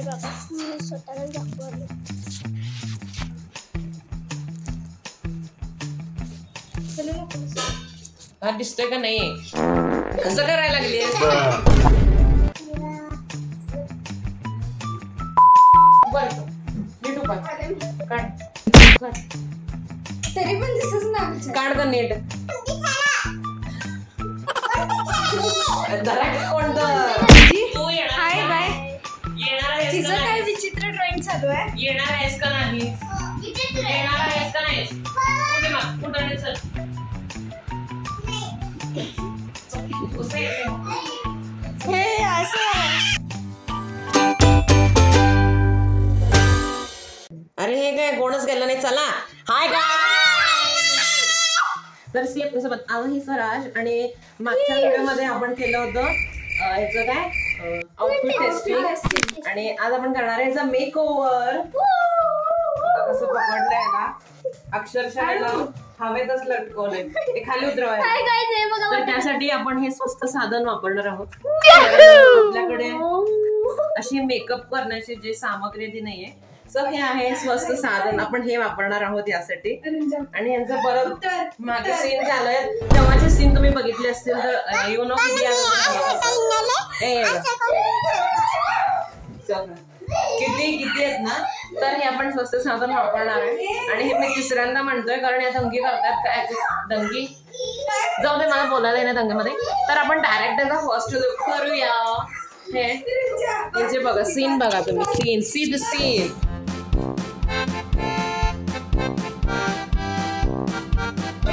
स्वतःला दाखवलं. हा दिसतोय का नाही? कसं करायला लागली? तरी पण दिसत ना. काढ का नीट. Hi bye. तिचं काय विचित्र ड्रॉइंग चालू आहे. येणार आहेस का नाही? येणार आहेस का नाही? कुठे चल. हे असं. अरे हे काय कोणच गेलं नाही. चला हाय का. तर सी आपल्यासोबत आज ही स्वराज आणि मागच्या व्हिडिओमध्ये आपण केलं होतं याचं काय आउटफिट टेस्टिंग आणि आज आपण करणार आहे याचा मेक ओव्हर. कसं पकडलंय ना अक्षरशः हवेतच लटकवलंय. ते खाली उतरवायला. तर त्यासाठी आपण हे स्वस्त साधन वापरणार आहोत. आपल्याकडे अशी मेकअप करण्याची जी सामग्री ती नाहीये. सो हे आहे स्वस्त साधन. आपण हे वापरणार आहोत यासाठी. आणि यांचं परत मागे सीन झालंय तेव्हाचे सीन तुम्ही बघितले असतील तर यू नो किती आहेत ना. तर हे आपण स्वस्त साधन वापरणार आहे. आणि हे मी तिसऱ्यांदा म्हणतोय कारण या दंगी करतात. काय दंगी जाऊ दे मला बोलायला आहे ना दंगेमध्ये. तर आपण डायरेक्ट त्याचा फर्स्ट लुक करूया. हे बघा सीन बघा तुम्ही. See the scene.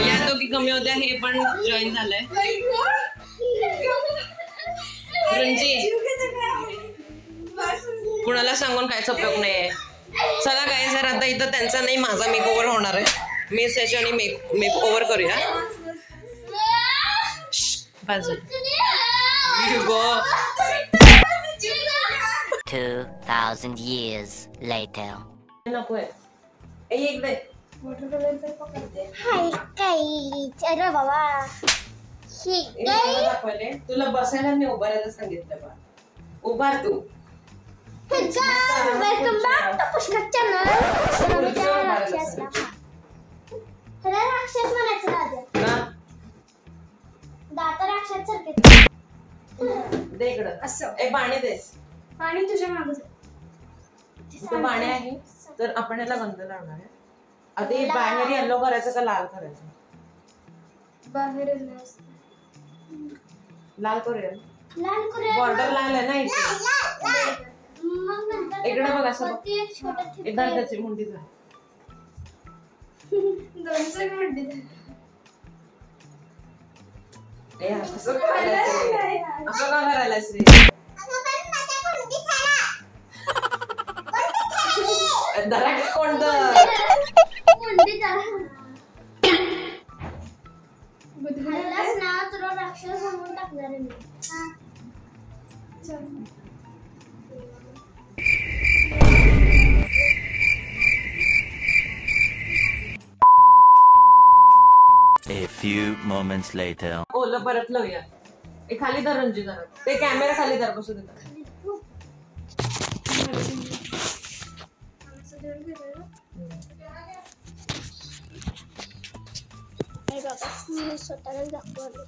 या दोघी कमी होत्या. हे पण जॉईन झालंय. रणजी कुणाला सांगून कायच उपयोग नाहीये. चला काय जर आता इथं त्यांचा नाही माझा मेक ओव्हर होणार आहे. मी त्याच्याने मेक ओव्हर करूया. बाजू 2000 years later. नकोय एक दे. हाय काही. अरे बाबा दाखवले तुला बसायला मी उभारायला सांगितलं बा. उभार तू. Welcome back to Pushkar channel. राक्षस म्हणायचं राजा. दाता राक्षस सारखे. दे इकडं. असं ए पाणी देस. पाणी तुझ्या मागे. पाणी आहे तर आपण याला गंध लावणार आहे. आधी बाहेर येलो करायचं का लाल करायचं? बाहेर लाल करूया. लाल करूया. बॉर्डर लाल आहे ना इथे. इकडे बघ असं एकदा त्याची मुंडी झाली. दोनच मुंडी झाली. असं का करायलास रे? कोणतं ना तुला राक्षस म्हणून टाकणार आहे मी. A few moments later. ओलं परत लावूया. खाली धर रणजी जरा. ते कॅमेरा खाली धर. बसू दे. स्वतःला दाखवलं.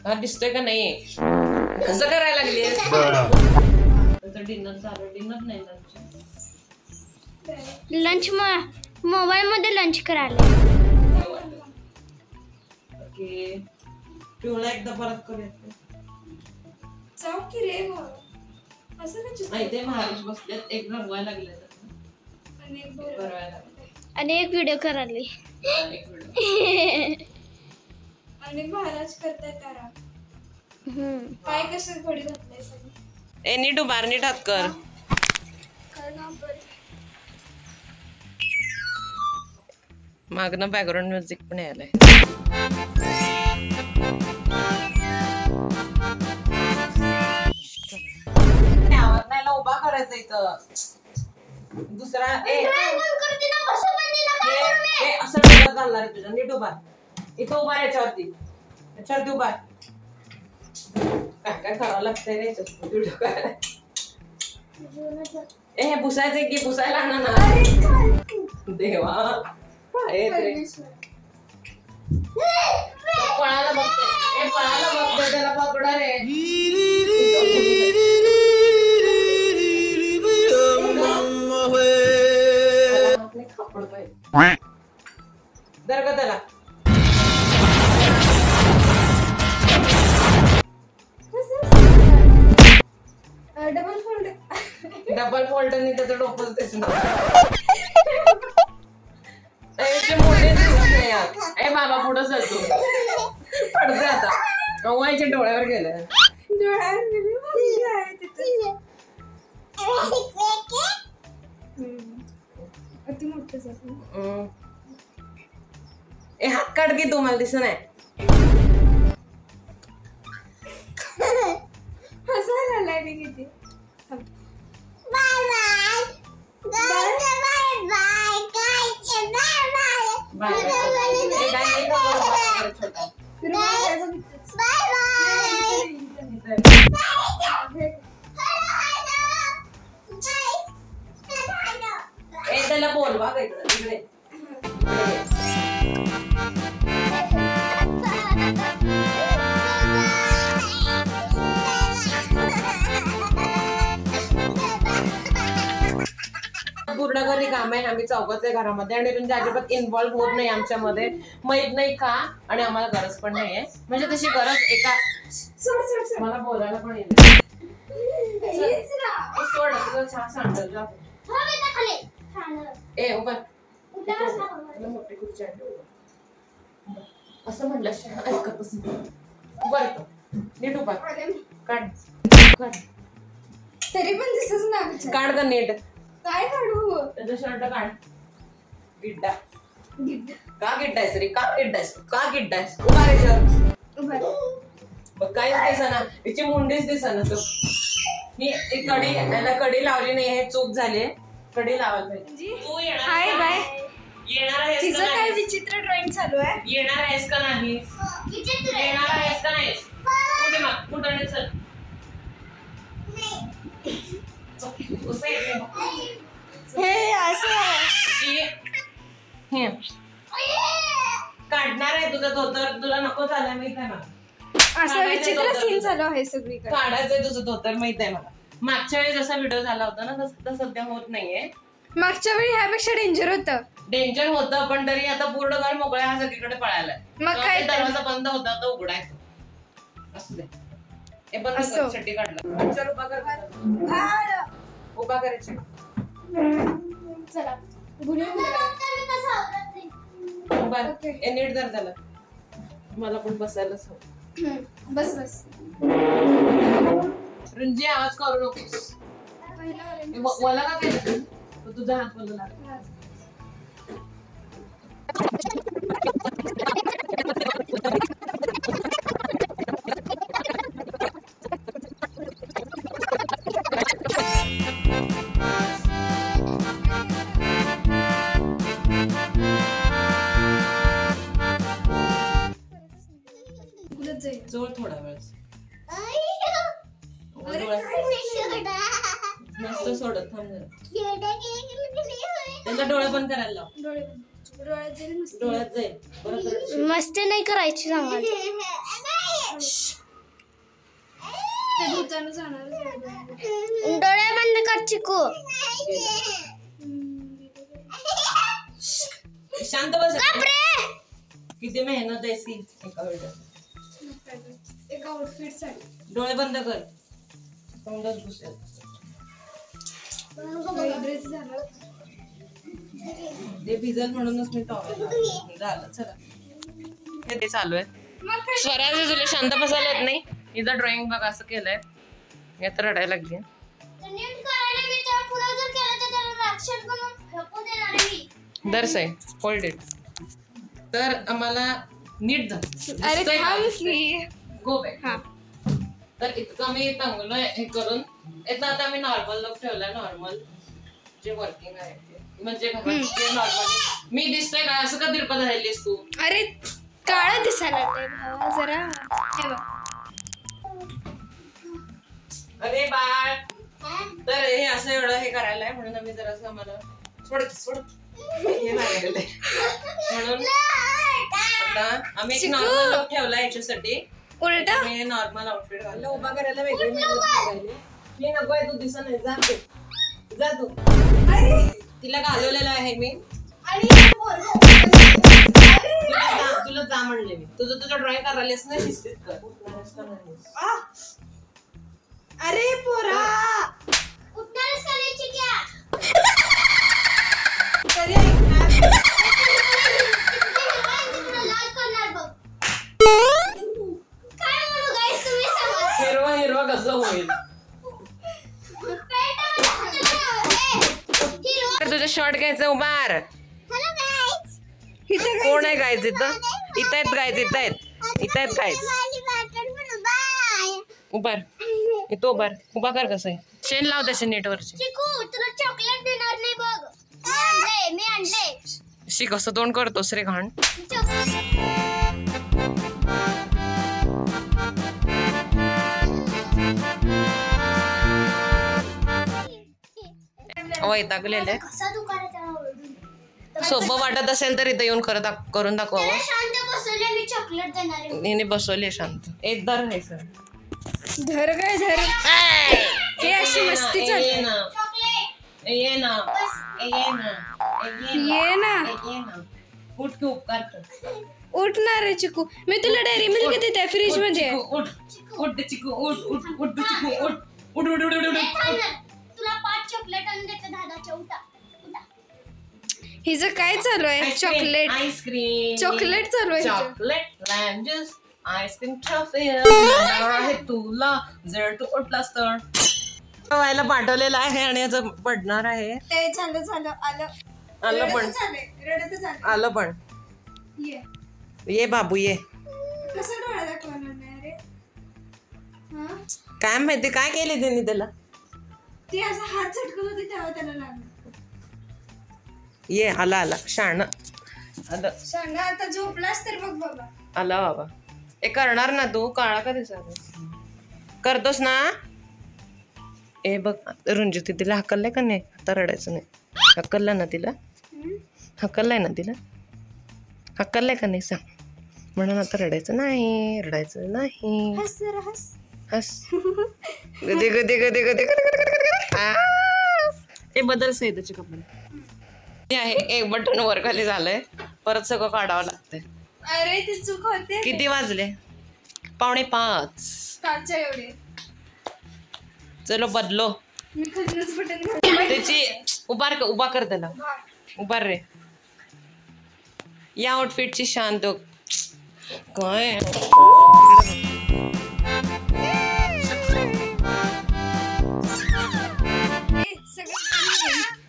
हा दिसतोय का नाही? कसं करायला लागली? डिनर चालू. डिनर नाही लंच मोबाईल मध्ये लंच करायला. ओके पिवळा एकदा परत करूया. जाऊ की रे नाही ते महाराज बसलेत. एक रंगवायला लागले आणि एक व्हिडिओ करायला. आणि महाराज करताय तारा. पाय कसं घडी घातलंय. ए नीट उभार. नीट हात कर. मागनं बॅकग्राऊंड म्युझिक पण यायलंय. उभा करायचं इथं. दुसरा असं घालणार आहे तुझ्या. नीट उभा. इथं उभा याच्यावरती. याच्यावरती उभा. काय काय करावं लागतंय रे व्हिडिओ काय. हे पुसायचं की पुसायला आणा ना. देवा काय पळायला बघते. हे पळायला बघते त्याला पकडा रे. दर का त्याला डबल फोल्डरनी त्याचं डोकंच दिसणार. मोठे दिसत नाही यार. ए बाबा पुढं चालतो पडते आता. वयाच्या डोळ्यावर गेलं. ए हात काढ की तुम्हाला दिसत नाही. त्याला बोलवा इकडे. पूर्ण घरी काम आहे. आम्ही चौघच आहे घरामध्ये आणि म्हणजे अजिबात इन्व्हॉल्व्ह होत नाही आमच्यामध्ये. माहित नाही का आणि आम्हाला गरज पण नाहीये. म्हणजे तशी गरज एका मला बोलायला पण येत सोड तुझं छान सांगतो. ए उभा मोठी खुर्ची असं म्हटलं ऐकतच नाही. बरं नीट उभा काढ तरी पण दिसच ना. काढ का नीट. काय काढू त्याचा शर्ट काढ. गिड्डा का गिड्डायस रे. का गिड्डायस उभा रे शर्ट. बघ काहीच दिसना. तिची मुंडीच दिसना. तो ही कडी याला कडी लावली नाही. हे चूक झाली. कडी लावायला पाहिजे. तू हाय बाय. येणार आहेस. तिचं काय विचित्र ड्रॉइंग चालू आहे. येणार आहेस का नाही. येणार आहेस का नाही. कुठे मग कुठे चल. हे असं काढणार आहे तुझं धोतर. तुला नको झालं माहित आहे मला. असं विचित्र सीन चालू आहे सगळीकडे. काढायचंय तुझं धोतर माहित आहे मला. मागच्या वेळी जसा व्हिडिओ झाला होता ना तसं सध्या होत नाहीये. मागच्या वेळी ह्यापेक्षा डेंजर होतं. डेंजर होतं पण तरी आता पूर्ण घर मोकळ्या हा सगळीकडे पळायला. मग काय दरवाजा बंद होता तो उघडायचा. असू दे. हे बंद कर. चड्डी काढला. चल उभा कर. उभा करायची. चला नीट धर त्याला. मला पण बसायलाच हवं. बस रुंजी आवाज करू नकोस. मला का केलं तुझा हात बोलू लागला. जोर थोडा वेळ मस्त सोडत थांब जरा. त्यांचा डोळे बंद करायला लाव. डोळ्यात जाईल. बरोबर मस्ती नाही करायची सांगा. डोळे बंद कर चिकू. शांत बस. किती मेहनत आहे सी एका वेळेला. एका आउटफिट साठी. डोळे बंद कर. तोंडात घुसेल. ते भिजल म्हणूनच मी टॉवेल झालं. चला हे चालू आहे. स्वराज तुला शांत बसायला येत नाही. हिचं ड्रॉइंग बघ असं केलंय. यात रडायला लागली. दर्श आहे होल्ड इट. तर आम्हाला नीट गो बॅक. तर इतकं मी चांगलं हे करून येतं. आता मी नॉर्मल लुक ठेवलाय. नॉर्मल जे वर्किंग आहे म्हणजे नॉर्मली मी दिसतोय का. असं का दिरपा राहिलीस तू. अरे काळा दिसायला जरा. हे बघ अरे बाळ, तर हे असं एवढं हे करायला आहे म्हणून आम्ही जरासं आम्हाला सोड हे लागलेलं आहे म्हणून आता आम्ही एक नॉर्मल लुक ठेवला याच्यासाठी. उलटा मी नॉर्मल आउटफिट घालला उभा करायला वेगळी मी नकोय तू दिसत नाही जा तू तिला घालवलेलं आहे मी. तुला जा म्हणले मी तुझं ड्रॉइंग करायलास ना शिस्तीत कर. अरे पोरा हिरवा कसं होईल. तुझं शॉर्ट घ्यायचं उभार. कोण आहे गायच इथं आहेत गायच इथं आहेत गायच उभार इथं उभा कर. कसं आहे शेण लाव तसे नेटवरचे. तुला चॉकलेट देणार नाही बघ मी आणले. शी कसं तोंड करतोस रे घाण. वैतागलेले सोपं वाटत असेल तर इथं येऊन करून दाखवावं. हिने बसवले शांत एकदा राहायचं. धर काय धर हे अशी मस्ती चालू. ये ना उठ की उपकार कर. उठणार आहे चिकू. मी तुला डेअरी मिल्क देते फ्रीज मध्ये. उठ चिकू उठ चिकू तुला 5 चॉकलेट आणि देते दादाच्या. उठा हिचं काय चालू आहे. चॉकलेट आईस्क्रीम चॉकलेट चालू आहे. चॉकलेट लँजेस आईस्क्रीम टॉफी आहे तुला जर तू उठलास तर. व्हायला पाठवलेलं आहे आणि याचं पडणार आहे. ते झालं आलं पण आलं पण ये बाबू ये. कसं डोळा दाखवणार नाही रे. काय माहिती काय केले त्यांनी त्याला. ती असा हात झटकत होती तेव्हा त्याला लागलं. ये आला शाण आलं. सांगा आता झोपलास तर बघ बाबा. आला बाबा. हे करणार ना तू काळा का दिसत करतोस ना. ए बघ रुंजिती तिला हकललंय का नाही. आता रडायचं नाही. हकललं ना तिला. हकललंय ना तिला. हकललंय का नाही सांग. म्हणून आता रडायचं नाही. हस गदे हे बदल सहितचे कपडे आहे. एक बटन वर खाली झालंय परत सगळं काढावं लागतंय. अरे ती चूक होते. किती वाजले 4:45 कालच्या एवढे. चलो बदलो. मी खरंच बटन त्याची उभा कर त्याला. उभार रे. या आउटफिटची शांत काय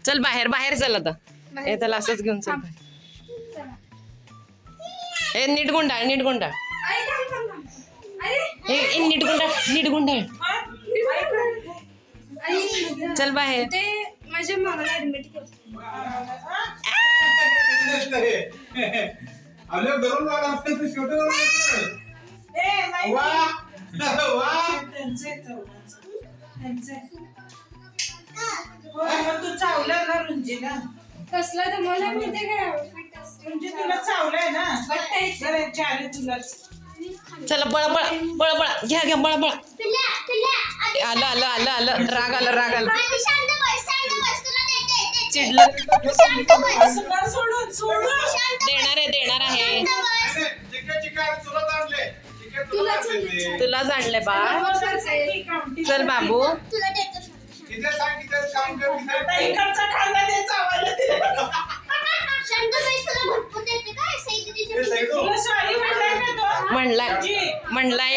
चल बाहेर चल आता. हे त्याला असंच घेऊन चल. हे नीट गुंडाळ नीट गुंडाळ. चल बाहेर. ते माझ्या मामाला ऍडमिट केलं. तू चावलं ना रुंजीला. कसला तुम्हाला माहिती काय. रुंजी तुला चावलंय ना. तुलाच चला बळबळ घ्या बळबळ. आलं राग आला चिडलं. देणार आहे तुला जाणले बाळ. चल बाबू म्हणलाय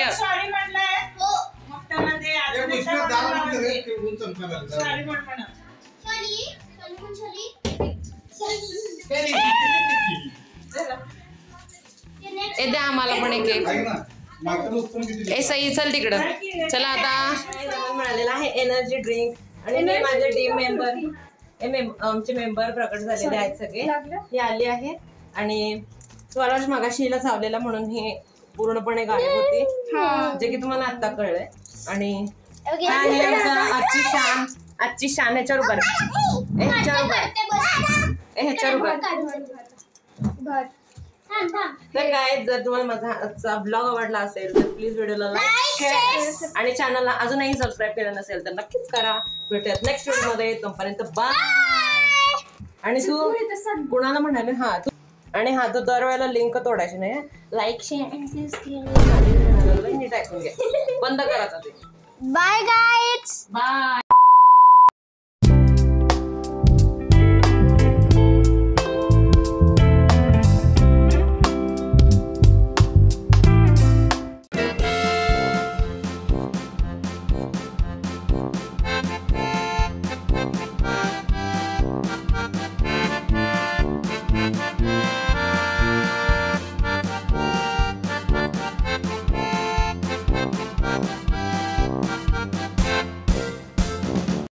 द्या आम्हाला पण एक. ए सई चल तिकडं. चला आता मिळालेला आहे एनर्जी ड्रिंक आणि मी माझे टीम मेंबर आमचे मेंबर प्रकट झालेले आहेत सगळे. हे आले आहे आणि स्वराज मगाशी हिला चावलेला म्हणून ही पूर्णपणे गायब होती जे की तुम्हाला आता कळलंय. आणि हा हे आमचं आजची शान ह्याच्यावर उभा राहा. ह्याच्यावर उभा राहा. ह्याच्यावर उभा राहा. तर काय, जर तुम्हाला माझा आजचा ब्लॉग आवडला असेल तर प्लीज व्हिडिओला लाईक, शेअर आणि चॅनलला अजूनही सबस्क्राईब केलं नसेल तर नक्कीच करा. भेटूयात नेक्स्ट व्हिडिओ मध्ये. तोपर्यंत बाय. आणि तू कुणाला म्हणाले तू दरवेळेला लिंक तोडायची नाही. लाईक, शेअर आणि सबस्क्राईब नीट ऐकून घ्या. बंद करा ते. Bye guys. बाय.